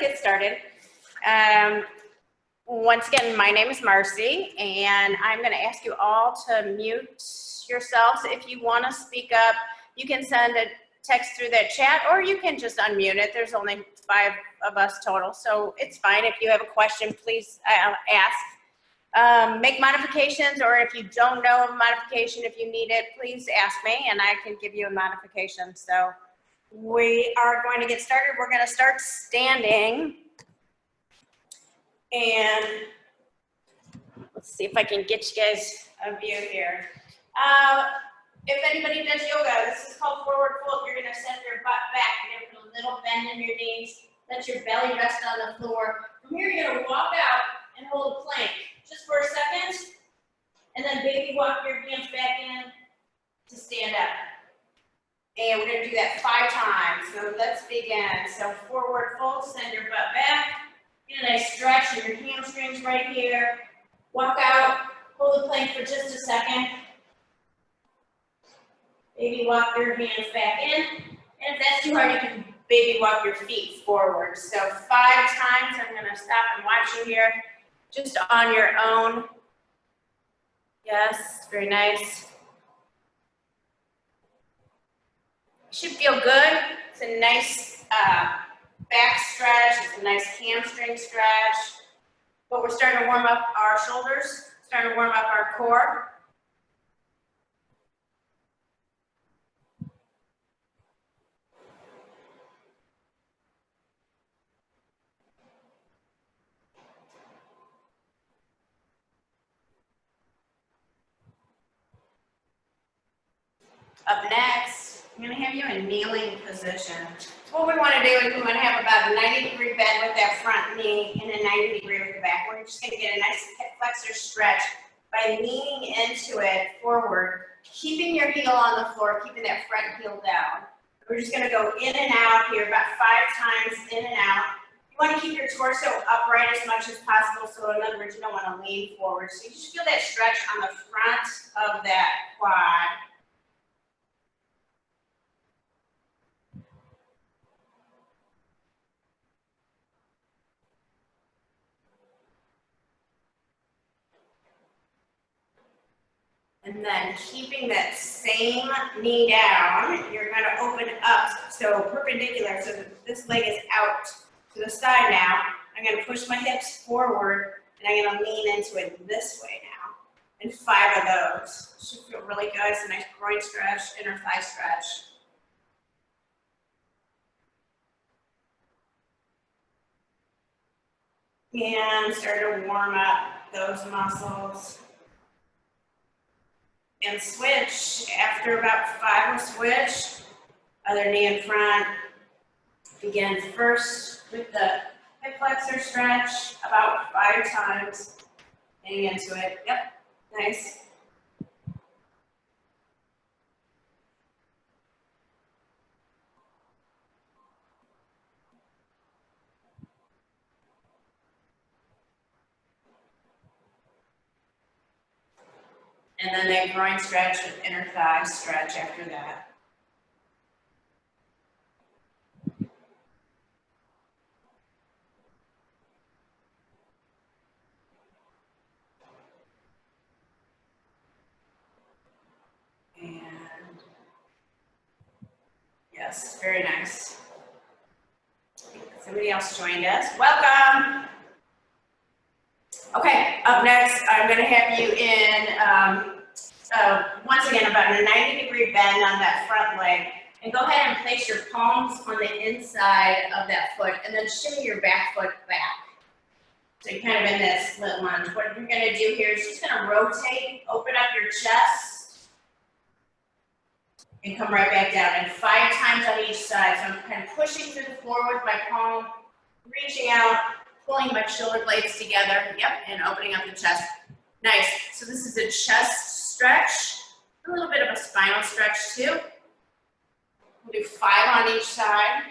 Get started. Once again, my name is Marci, and I'm going to ask you all to mute yourselves. If you want to speak up, you can send a text through that chat, or you can just unmute it. There's only 5 of us total, so it's fine. If you have a question, please ask. Make modifications, or if you don't know of a modification, if you need it, please ask me, and I can give you a modification. So we are going to get started. We're going to start standing. And let's see if I can get you guys a view here. If anybody does yoga, this is called forward fold. You're going to send your butt back. You're going to put a little bend in your knees. Let your belly rest on the floor. From here, you're going to walk out and hold a plank just for a second. And then baby walk your hands back in to stand up. And we're going to do that 5 times. So let's begin. So forward fold, send your butt back. Get a nice stretch in your hamstrings right here. Walk out, hold the plank for just a second. Baby walk your hands back in. And if that's too hard, you can baby walk your feet forward. So 5 times. I'm going to stop and watch you here, just on your own. Yes, very nice. Should feel good. It's a nice back stretch. It's a nice hamstring stretch. But we're starting to warm up our shoulders, starting to warm up our core. Up next, I'm going to have you in kneeling position. So what we want to do is we want to have about a 90-degree bend with that front knee and a 90-degree with the back. We're just going to get a nice hip flexor stretch by leaning into it forward, keeping your heel on the floor, keeping that front heel down. We're just going to go in and out here about 5 times, in and out. You want to keep your torso upright as much as possible, so in other words, you don't want to lean forward. So you just feel that stretch on the front of that quad. And then keeping that same knee down, you're going to open up, so perpendicular, so this leg is out to the side now. I'm going to push my hips forward, and I'm going to lean into it this way now. And 5 of those. Should feel really good. It's a nice groin stretch, inner thigh stretch. And start to warm up those muscles. And switch. After about 5, we'll switch. Other knee in front. Begin first with the hip flexor stretch, about 5 times. Getting into it. Yep, nice. And then that groin stretch with inner thigh stretch after that. And yes, very nice. Somebody else joined us. Welcome. Okay, up next, I'm going to have you in, once again, about a 90-degree bend on that front leg. And go ahead and place your palms on the inside of that foot, and then shimmy your back foot back. So you're kind of in that split lunge. What you're going to do here is just going to rotate, open up your chest, and come right back down. And 5 times on each side. So I'm kind of pushing through the floor with my palm, reaching out, pulling my shoulder blades together, yep, and opening up the chest. Nice. So this is a chest stretch, a little bit of a spinal stretch too. We'll do 5 on each side.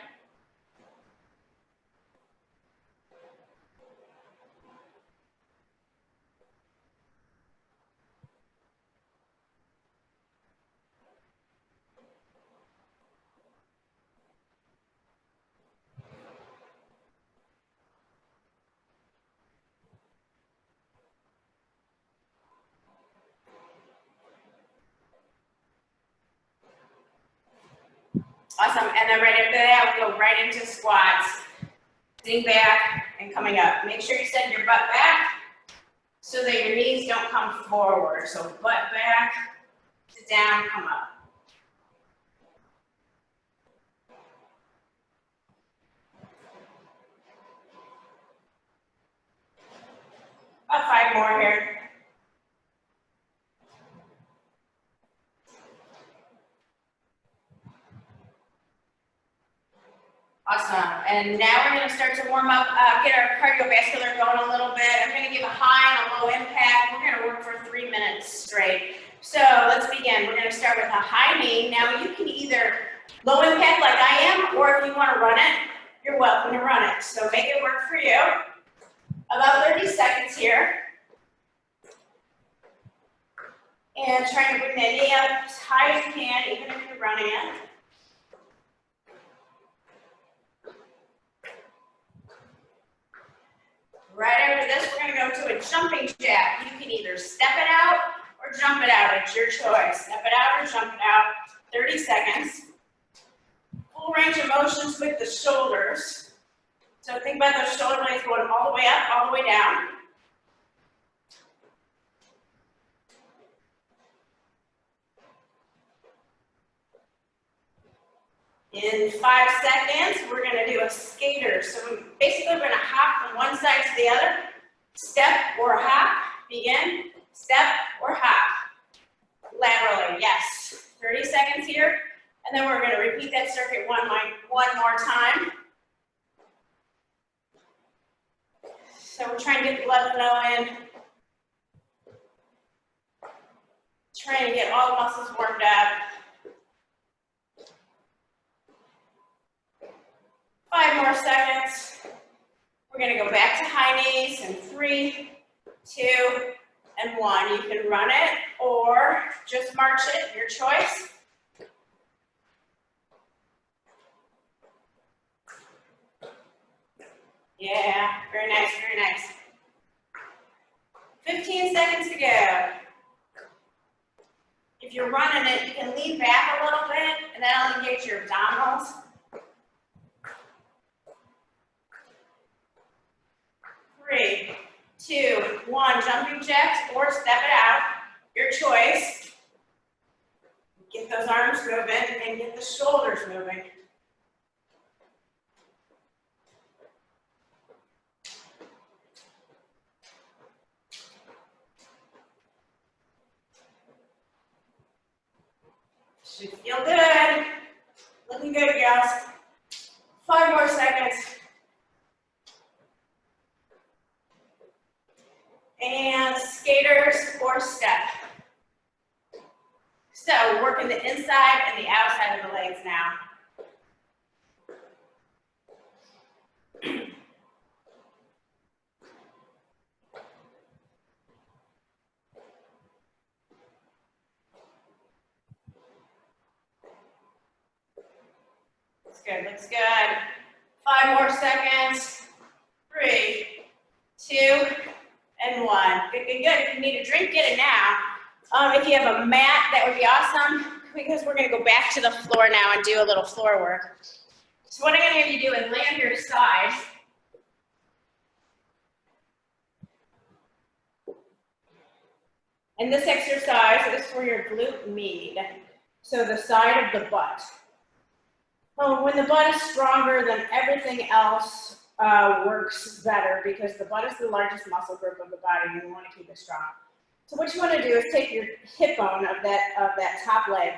Awesome, and then right after that, we'll go right into squats. Sitting back and coming up. Make sure you send your butt back so that your knees don't come forward. So butt back, sit down, come up. About 5 more here. Awesome, and now we're gonna start to warm up, get our cardiovascular going a little bit. I'm gonna give a high and a low impact. We're gonna work for 3 minutes straight. So let's begin. We're gonna start with a high knee. Now you can either low impact like I am, or if you wanna run it, you're welcome to run it. So make it work for you. About 30 seconds here. And trying to bring that knee up as high as you can, even if you're running it. Right after this, we're gonna go to a jumping jack. You can either step it out or jump it out, it's your choice. Step it out or jump it out, 30 seconds. Full range of motions with the shoulders. So think about those shoulder blades going all the way up, all the way down. In 5 seconds, we're gonna do a skater. So basically, we're gonna hop from one side to the other. Step or hop, begin. Step or hop. Laterally, yes. 30 seconds here. And then we're gonna repeat that circuit one more time. So we're trying to get the blood flowing. Trying to get all the muscles warmed up. 5 more seconds. We're gonna go back to high knees in 3, 2, and 1. You can run it or just march it, your choice. Yeah, very nice, very nice. 15 seconds to go. If you're running it, you can lean back a little bit, and that'll engage your abdominals. 3, 2, 1, jumping jacks or step it out, your choice. Get those arms moving and get the shoulders moving. Should feel good. Looking good, girls. 5 more seconds. And skaters or step. So working the inside and the outside of the legs now. Looks good, looks good. 5 more seconds. 3, 2, and 1. Good, good, good. If you need a drink, get it now. If you have a mat, that would be awesome, because we're gonna go back to the floor now and do a little floor work. So what I'm gonna have you do is lay on your side. And this exercise is for your glute med, so the side of the butt. When the butt is stronger, then everything else works better, because the butt is the largest muscle group of the body and you want to keep it strong. So what you want to do is take your hip bone of that top leg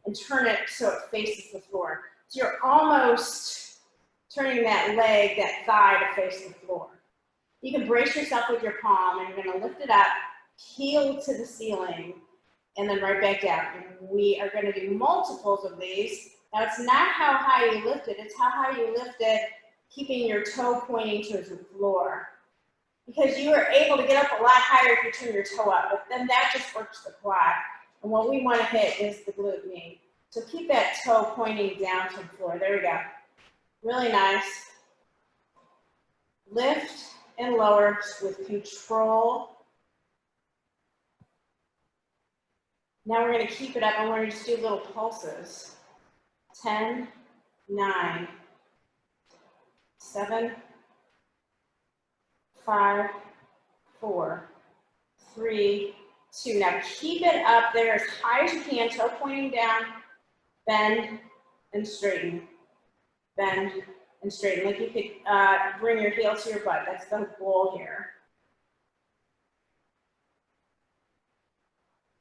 and turn it so it faces the floor. So you're almost turning that leg, that thigh, to face the floor. You can brace yourself with your palm, and you're going to lift it up, heel to the ceiling, and then right back down. And we are going to do multiples of these. Now, it's not how high you lift it, it's how high you lift it, keeping your toe pointing towards the floor. Because you are able to get up a lot higher if you turn your toe up, but then that just works the quad. And what we want to hit is the glute med. So keep that toe pointing down to the floor. There we go. Really nice. Lift and lower with control. Now we're going to keep it up, and we're going to just do little pulses. 10, 9, 7, 5, 4, 3, 2. Now keep it up there as high as you can, toe pointing down, bend and straighten, bend and straighten. Like you could bring your heel to your butt. That's the goal here.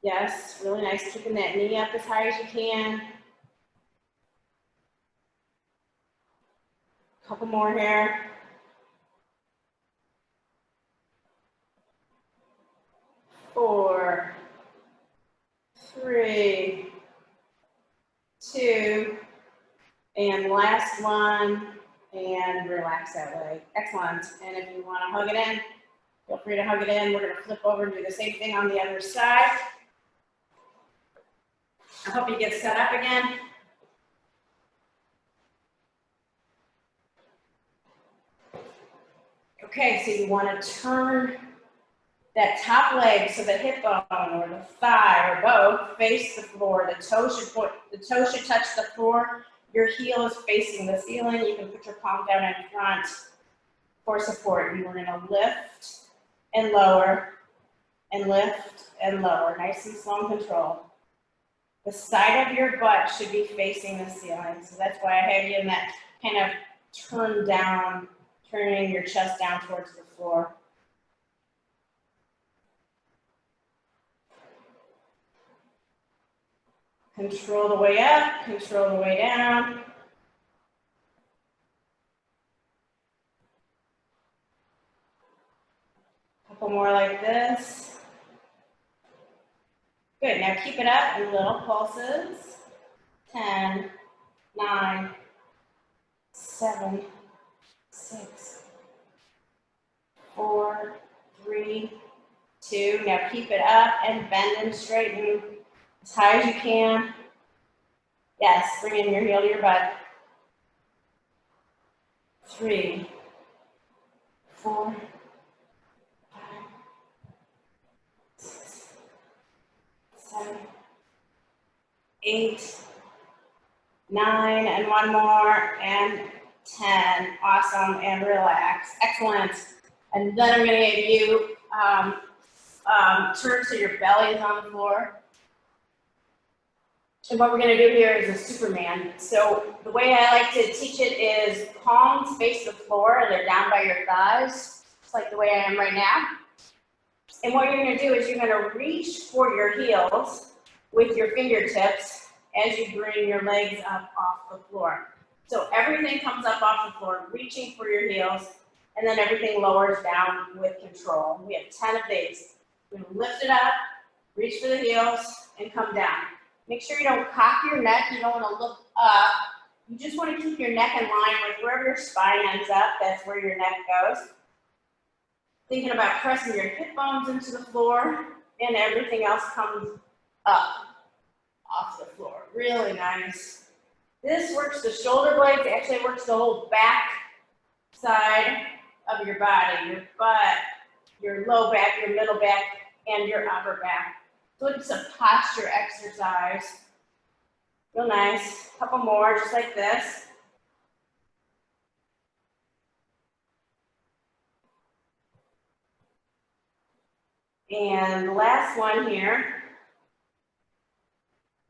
Yes, really nice. Keeping that knee up as high as you can. Couple more here. Four, 3, 2, and last one, and relax that leg. Excellent. And if you want to hug it in, feel free to hug it in. We're going to flip over and do the same thing on the other side. I hope you get set up again. Okay, so you want to turn that top leg, so the hip bone or the thigh or both face the floor. The toe should touch the floor. Your heel is facing the ceiling. You can put your palm down in front for support. And we're going to lift and lower and lift and lower. Nice and slow and control. The side of your butt should be facing the ceiling. So that's why I have you in that kind of turning your chest down towards the floor. Control the way up, control the way down. Couple more like this. Good, now keep it up in little pulses. 10, 9, 7, 6, 4, 3, 2. Now keep it up and bend and straighten as high as you can. Yes, bring in your heel to your butt. 3, 4, 5, 6, 7, 8, 9, and one more, and 10. Awesome, and relax. Excellent. And then I'm going to have you turn so your belly is on the floor. And what we're going to do here is a Superman. So the way I like to teach it is palms face the floor, and they're down by your thighs, just like the way I am right now. And what you're going to do is you're going to reach for your heels with your fingertips as you bring your legs up off the floor. So everything comes up off the floor, reaching for your heels, and then everything lowers down with control. We have 10 of these. You're going to lift it up, reach for the heels, and come down. Make sure you don't cock your neck. You don't want to look up. You just want to keep your neck in line with wherever your spine ends up. That's where your neck goes. Thinking about pressing your hip bones into the floor, and everything else comes up off the floor. Really nice. This works the shoulder blades. Actually, it works the whole back side of your body, your butt, your low back, your middle back, and your upper back. So it's a posture exercise. Real nice. A couple more, just like this. And the last one here.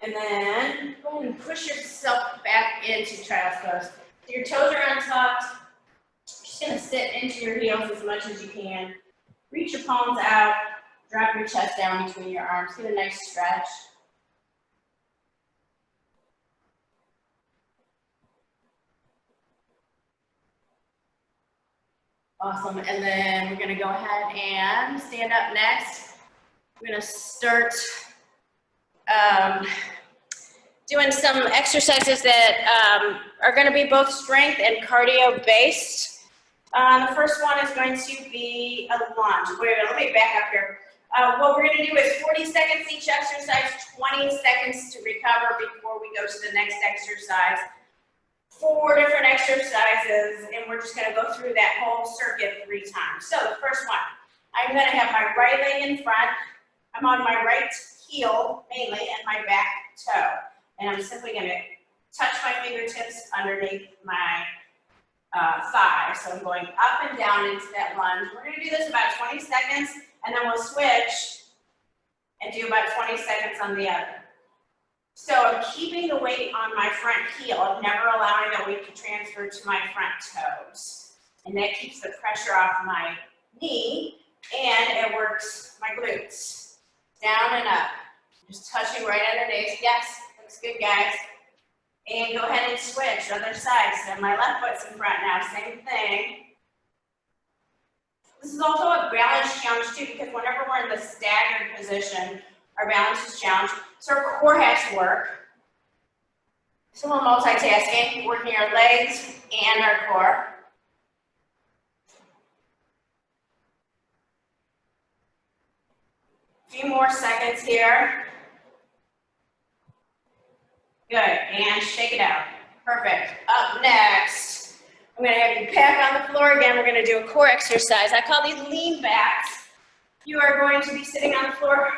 And then go ahead and push yourself back into child's pose. So your toes are untucked. Just gonna sit into your heels as much as you can. Reach your palms out. Drop your chest down between your arms. Get a nice stretch. Awesome. And then we're going to go ahead and stand up next. We're going to start doing some exercises that are going to be both strength and cardio based. The first one is going to be a lunge. Wait, let me back up here. What we're going to do is 40 seconds each exercise, 20 seconds to recover before we go to the next exercise. 4 different exercises, and we're just going to go through that whole circuit 3 times. So the first one, I'm going to have my right leg in front. I'm on my right heel mainly and my back toe. And I'm simply going to touch my fingertips underneath my thigh. So I'm going up and down into that lunge. We're gonna do this about 20 seconds, and then we'll switch and do about 20 seconds on the other. So I'm keeping the weight on my front heel. I'm never allowing that weight to transfer to my front toes. And that keeps the pressure off my knee, and it works my glutes. Down and up. Just touching right underneath. Yes, looks good, guys. And go ahead and switch, other side. So my left foot's in front now, same thing. This is also a balance challenge too, because whenever we're in the staggered position, our balance is challenged. So our core has to work. So we're multitasking, working our legs and our core. A few more seconds here. Good, and shake it out. Perfect. Up next, I'm gonna have you back on the floor again. We're gonna do a core exercise. I call these lean backs. You are going to be sitting on the floor.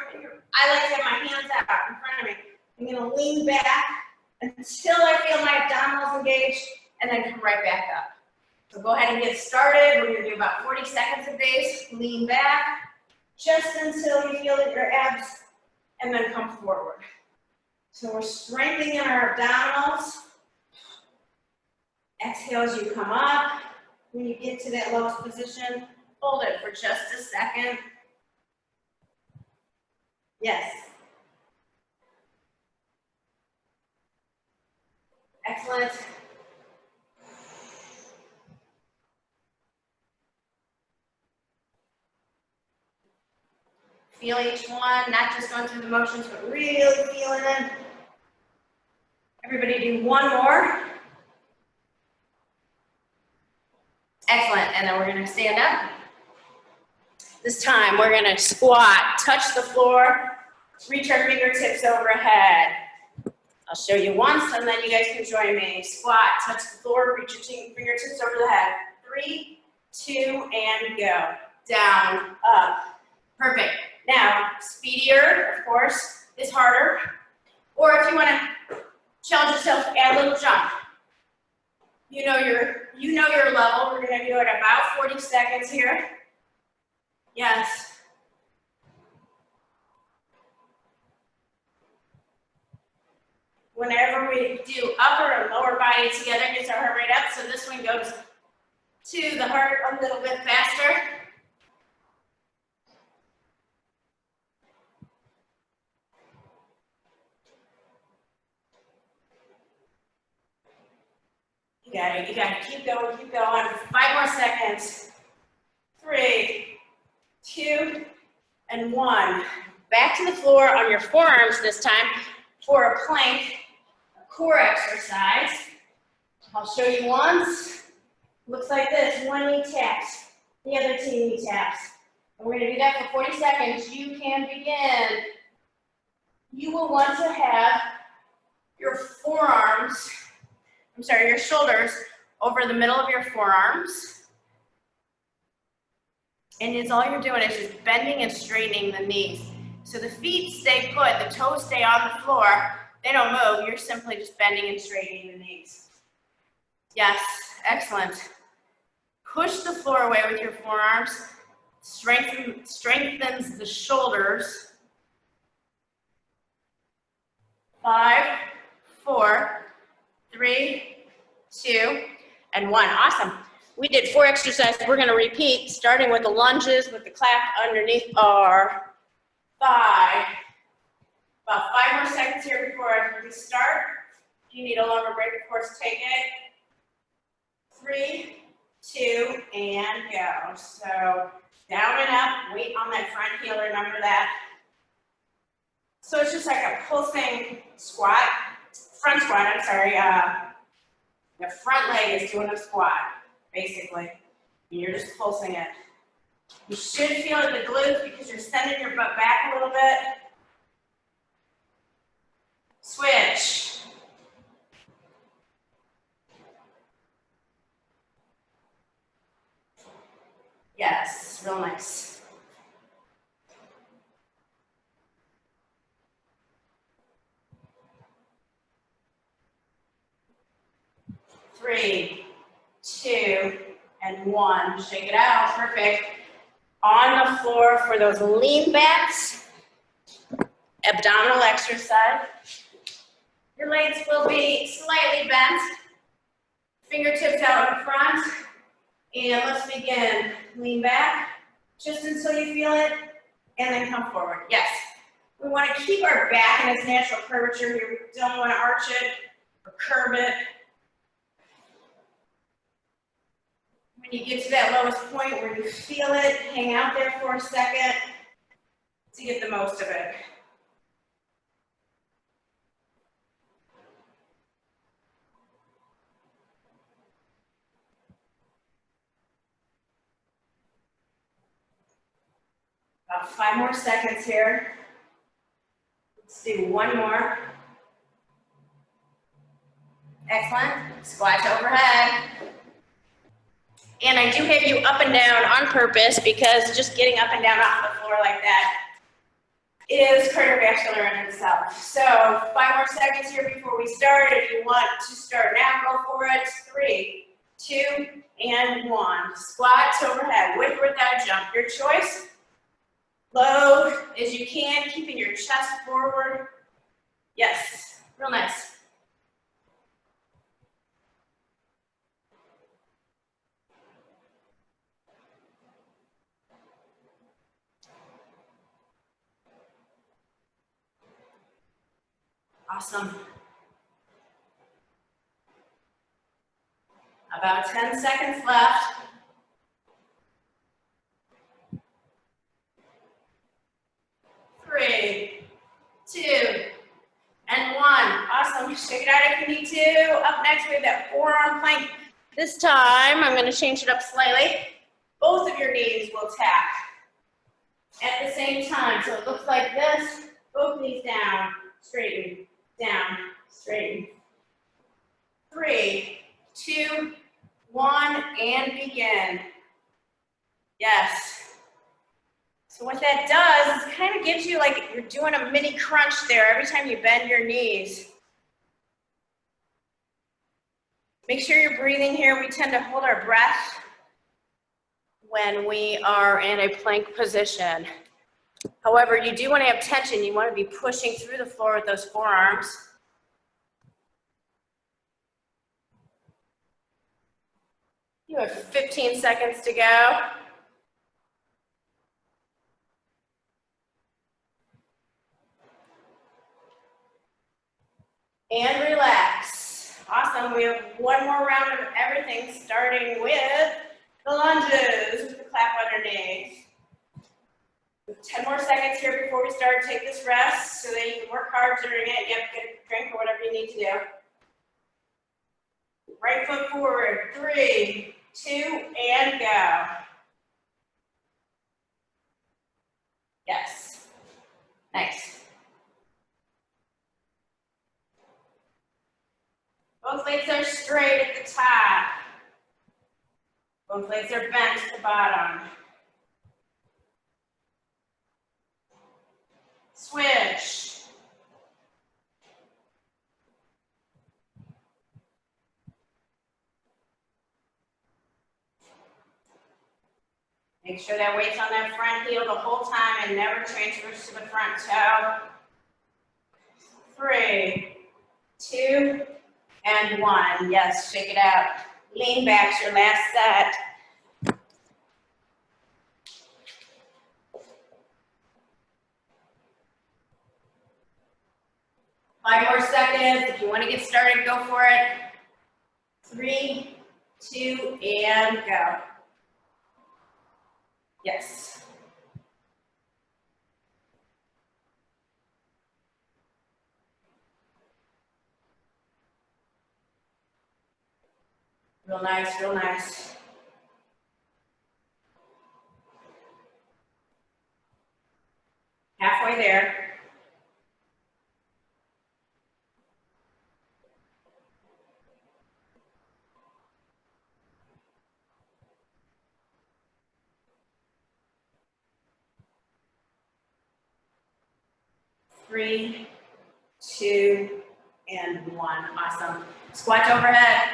I like to have my hands out in front of me. I'm gonna lean back until I feel my abdominals engaged, and then come right back up. So go ahead and get started. We're gonna do about 40 seconds of base. Lean back, just until you feel that your abs, and then come forward. So we're strengthening our abdominals. Exhale as you come up. When you get to that lowest position, hold it for just a second. Yes. Excellent. Feel each one, not just going through the motions, but really feeling it. Everybody do one more. Excellent, and then we're gonna stand up. This time, we're gonna squat, touch the floor, reach our fingertips overhead. I'll show you once, and then you guys can join me. Squat, touch the floor, reach your fingertips over the head. 3, 2, and go. Down, up. Perfect. Now, speedier, of course, is harder. Or if you wanna challenge yourself, add a little jump. You know your level. We're gonna do it about 40 seconds here. Yes. Whenever we do upper and lower body together, it gets our heart rate up. So this one goes to the heart a little bit faster. You got it. You got to keep going, keep going. 5 more seconds. 3, 2, and 1. Back to the floor on your forearms this time for a plank, a core exercise. I'll show you once. Looks like this. One knee taps, the other 2 knee taps. And we're going to do that for 40 seconds. You can begin. You will want to have your your shoulders over the middle of your forearms. And it's all you're doing is just bending and straightening the knees. So the feet stay put, the toes stay on the floor, they don't move, you're simply just bending and straightening the knees. Yes, excellent. Push the floor away with your forearms, strengthens the shoulders. 5, 4, 3, 2, and 1. Awesome. We did 4 exercises. We're going to repeat, starting with the lunges with the clap underneath our thigh. About 5 more seconds here before we start. If you need a longer break, of course, take it. 3, 2, and go. So down and up, weight on that front heel, remember that. So it's just like a pulsing squat, front squat, I'm sorry. The front leg is doing a squat, basically. And you're just pulsing it. You should feel it in the glutes because you're sending your butt back a little bit. Switch. Yes, real nice. 3, 2, and 1. Shake it out, perfect. On the floor for those lean backs, abdominal exercise. Your legs will be slightly bent, fingertips out in front, and let's begin. Lean back, just until you feel it, and then come forward. Yes. We want to keep our back in its natural curvature here. We don't want to arch it or curve it. When you get to that lowest point where you feel it, hang out there for a second to get the most of it. About 5 more seconds here. Let's do one more. Excellent. Squat to overhead. And I do have you up and down on purpose because just getting up and down off the floor like that is cardiovascular in itself. So 5 more seconds here before we start. If you want to start now, go for it. 3, 2, and 1. Squat to overhead, with or without a jump, your choice. Low as you can, keeping your chest forward. Yes, real nice. Awesome. About 10 seconds left. Three, 2, and 1. Awesome. Shake it out if you need to. Up next, we have that forearm plank. This time, I'm going to change it up slightly. Both of your knees will tap at the same time. So it looks like this. Both knees down, straighten, down, straighten. 3, 2, 1, and begin. Yes. So what that does is kind of gives you like you're doing a mini crunch there every time you bend your knees. Make sure you're breathing here. We tend to hold our breath when we are in a plank position. However, you do want to have tension. You want to be pushing through the floor with those forearms. You have 15 seconds to go. And relax. Awesome. We have one more round of everything, starting with the lunges with the clap underneath. 10 more seconds here before we start. Take this rest so that you can work hard during it. Yep, get a drink or whatever you need to do. Right foot forward. 3, 2, and go. Yes. Nice. Both legs are straight at the top. Both legs are bent at the bottom. Switch. Make sure that weight's on that front heel the whole time and never transfers to the front toe. 3, 2, and 1. Yes, shake it out. Lean back's your last set. Five more seconds. If you want to get started, go for it. 3, 2, and go. Yes. Real nice, real nice. Halfway there. Three, 2, and 1. Awesome. Squat to overhead.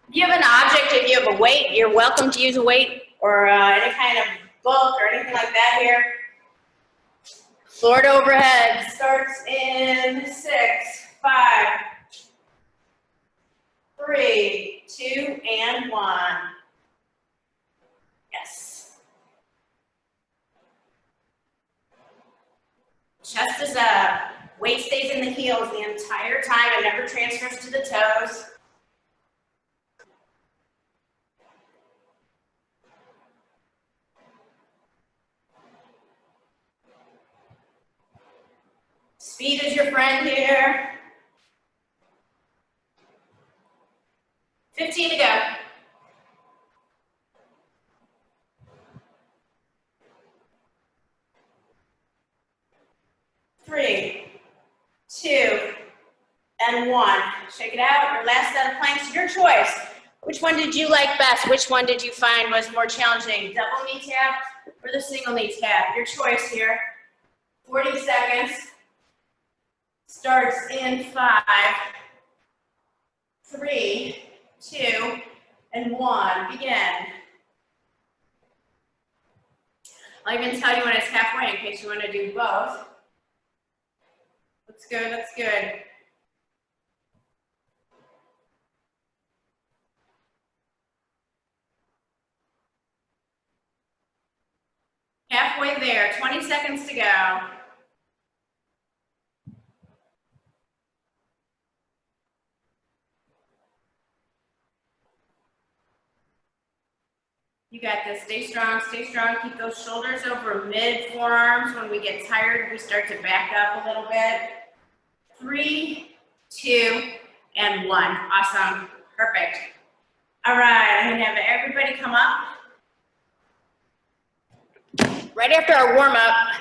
If you have an object, if you have a weight, you're welcome to use a weight or any kind of book or anything like that here. Floor to overhead starts in 6, 5, 3, 2, and 1. Yes. Chest is up. Weight stays in the heels the entire time. It never transfers to the toes. Speed is your friend here. 15 to go. 3, 2, and 1. Shake it out. Your last set of planks, your choice. Which one did you like best? Which one did you find was more challenging? Double knee tap or the single knee tap? Your choice here. 40 seconds. Starts in 5, 3, 2, and 1. Begin. I'll even tell you when it's halfway in case you want to do both. That's good, that's good. Halfway there, 20 seconds to go. You got this, stay strong, keep those shoulders over mid forearms. When we get tired, we start to back up a little bit. 3, 2, and 1, awesome, perfect. All right, I'm gonna have everybody come up. Right after our warm-up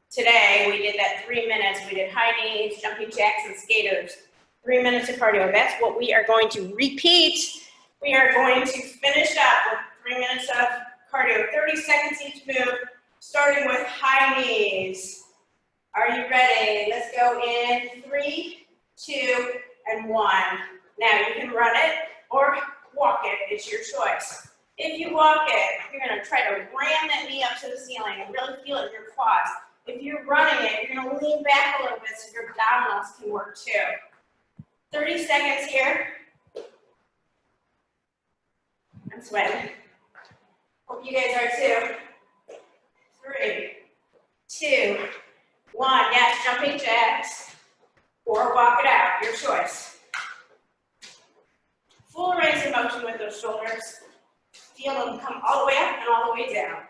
today, we did that 3 minutes. We did high knees, jumping jacks, and skaters. 3 minutes of cardio, that's what we are going to repeat. We are going to finish up with 3 minutes of cardio, 30 seconds each move, starting with high knees. Are you ready? Let's go in 3, 2, and 1. Now you can run it or walk it, it's your choice. If you walk it, you're gonna try to ram that knee up to the ceiling and really feel it in your quads. If you're running it, you're gonna lean back a little bit so your abdominals can work too. 30 seconds here. I'm sweating. Hope you guys are too. 3, 2, 1. Yes, jumping jacks. Or walk it out, your choice. Full range of motion with those shoulders. Feel them come all the way up and all the way down.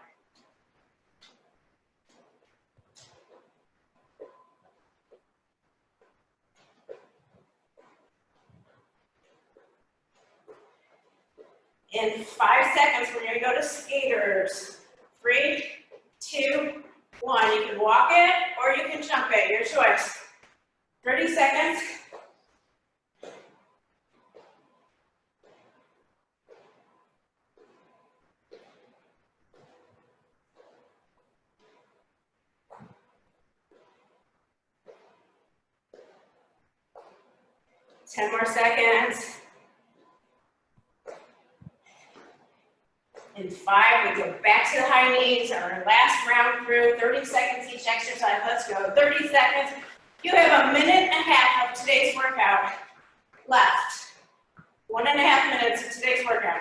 In 5 seconds, we're gonna go to skaters. 3, 2, 1. You can walk it or you can jump it, your choice. 30 seconds. Ten more seconds. In 5, we go back to the high knees. Our last round through, 30 seconds each exercise. Let's go. 30 seconds. You have a minute and a half of today's workout left. 1.5 minutes of today's workout.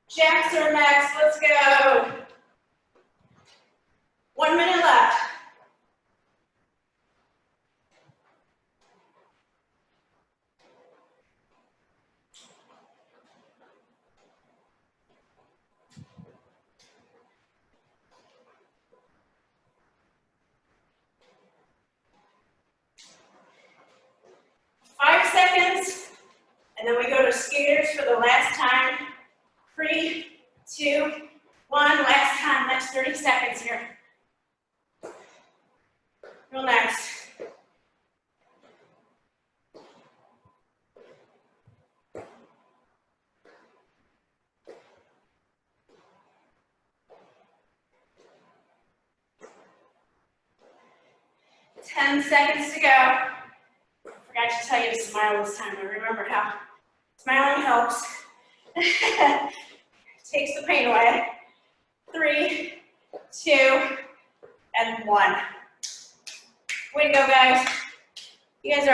Jacks are next, let's go. 1 minute left. Five seconds, and then we go to skaters for the last time. 3, 2, 1, last time, next 30 seconds here. Real next. 10 seconds to go. Forgot to tell you to smile this time. I remembered how smiling helps. Takes the pain away. 3, 2, and 1. Way to go, guys. You guys are